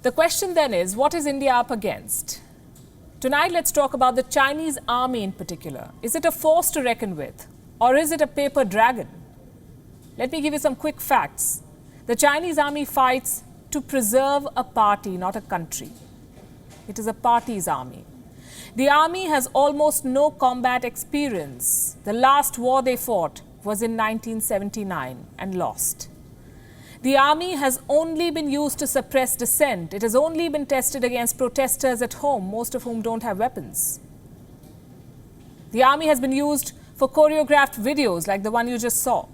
The question then is, what is India up against? Tonight, let's talk about the Chinese army in particular. Is it a force to reckon with, or is it a paper dragon? Let me give you some quick facts. The Chinese army fights to preserve a party, not a country. It is a party's army. The army has almost no combat experience. The last war they fought was in 1979 and lost. The army has only been used to suppress dissent. It has only been tested against protesters at home, most of whom don't have weapons. The army has been used for choreographed videos like the one you just saw.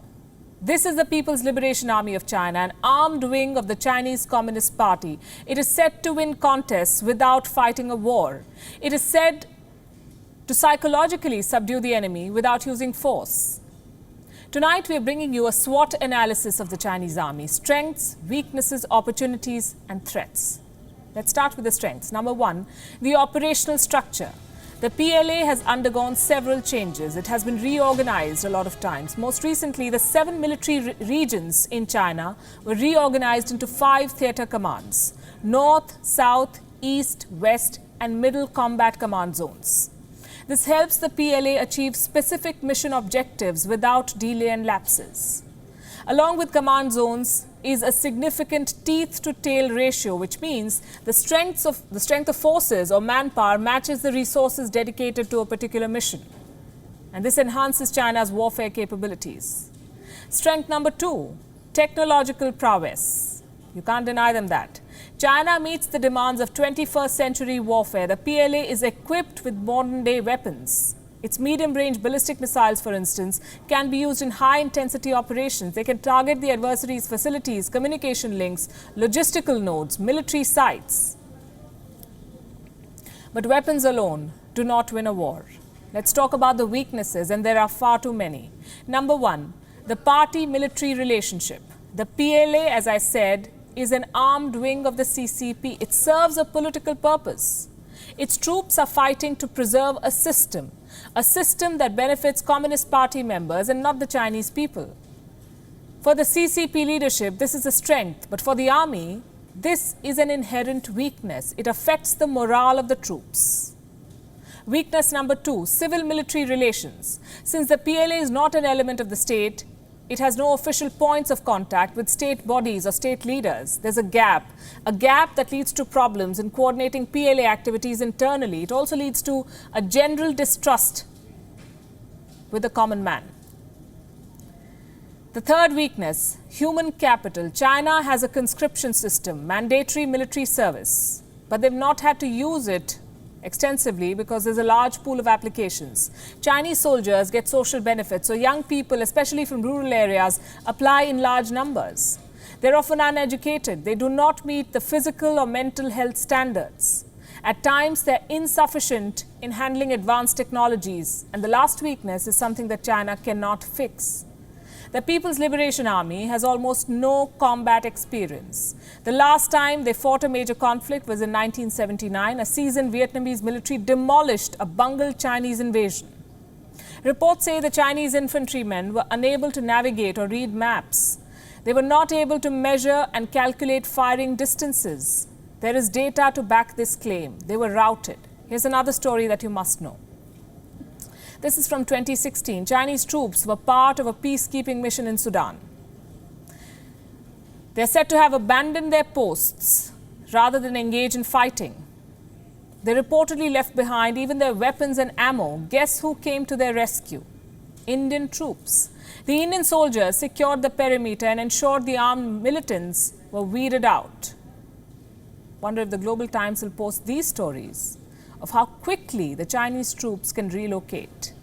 This is the People's Liberation Army of China, an armed wing of the Chinese Communist Party. It is said to win contests without fighting a war. It is said to psychologically subdue the enemy without using force. Tonight, we are bringing you a SWOT analysis of the Chinese army: strengths, weaknesses, opportunities, and threats. Let's start with the strengths. Number one, the operational structure. The PLA has undergone several changes. It has been reorganized a lot of times. Most recently, the 7 military regions in China were reorganized into 5 theater commands: North, South, East, West, and Middle Combat Command Zones. This helps the PLA achieve specific mission objectives without delay and lapses. Along with command zones is a significant teeth-to-tail ratio, which means the strength of forces or manpower matches the resources dedicated to a particular mission. And this enhances China's warfare capabilities. Strength number 2, technological prowess. You can't deny them that. China meets the demands of 21st century warfare. The PLA is equipped with modern-day weapons. Its medium-range ballistic missiles, for instance, can be used in high-intensity operations. They can target the adversary's facilities, communication links, logistical nodes, military sites. But weapons alone do not win a war. Let's talk about the weaknesses, and there are far too many. Number 1, the party-military relationship. The PLA, as I said, is an armed wing of the CCP. It serves a political purpose. Its troops are fighting to preserve a system that benefits Communist Party members and not the Chinese people. For the CCP leadership, this is a strength, but for the army, this is an inherent weakness. It affects the morale of the troops. Weakness number 2, civil-military relations. Since the PLA is not an element of the state, it has no official points of contact with state bodies or state leaders. There's a gap that leads to problems in coordinating PLA activities internally. It also leads to a general distrust with the common man. The third weakness, human capital. China has a conscription system, mandatory military service, but they've not had to use it extensively because there's a large pool of applications. Chinese soldiers get social benefits, so young people, especially from rural areas, apply in large numbers. They're often uneducated. They do not meet the physical or mental health standards. At times, they're insufficient in handling advanced technologies. And the last weakness is something that China cannot fix. The People's Liberation Army has almost no combat experience. The last time they fought a major conflict was in 1979. A seasoned Vietnamese military demolished a bungled Chinese invasion. Reports say the Chinese infantrymen were unable to navigate or read maps. They were not able to measure and calculate firing distances. There is data to back this claim. They were routed. Here's another story that you must know. This is from 2016. Chinese troops were part of a peacekeeping mission in Sudan. They're said to have abandoned their posts rather than engage in fighting. They reportedly left behind even their weapons and ammo. Guess who came to their rescue? Indian troops. The Indian soldiers secured the perimeter and ensured the armed militants were weeded out. Wonder if the Global Times will post these stories of how quickly the Chinese troops can relocate.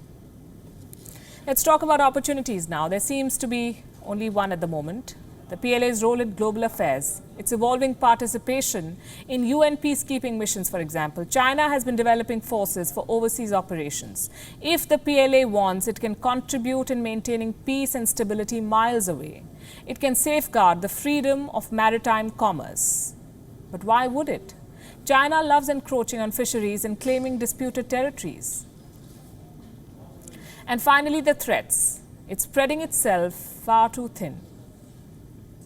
Let's talk about opportunities now. There seems to be only one at the moment. The PLA's role in global affairs, its evolving participation in UN peacekeeping missions, for example. China has been developing forces for overseas operations. If the PLA wants, it can contribute in maintaining peace and stability miles away. It can safeguard the freedom of maritime commerce. But why would it? China loves encroaching on fisheries and claiming disputed territories. And finally, the threats. It's spreading itself far too thin.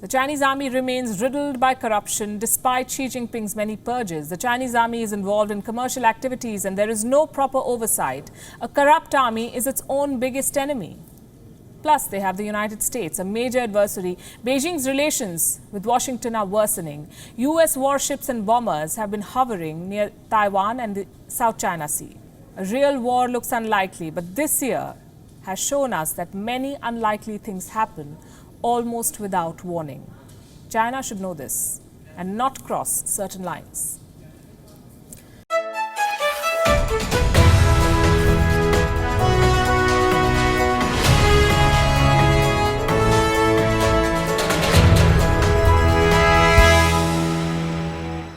The Chinese army remains riddled by corruption despite Xi Jinping's many purges. The Chinese army is involved in commercial activities and there is no proper oversight. A corrupt army is its own biggest enemy. Plus, they have the United States, a major adversary. Beijing's relations with Washington are worsening. US warships and bombers have been hovering near Taiwan and the South China Sea. A real war looks unlikely, but this year has shown us that many unlikely things happen almost without warning. China should know this and not cross certain lines.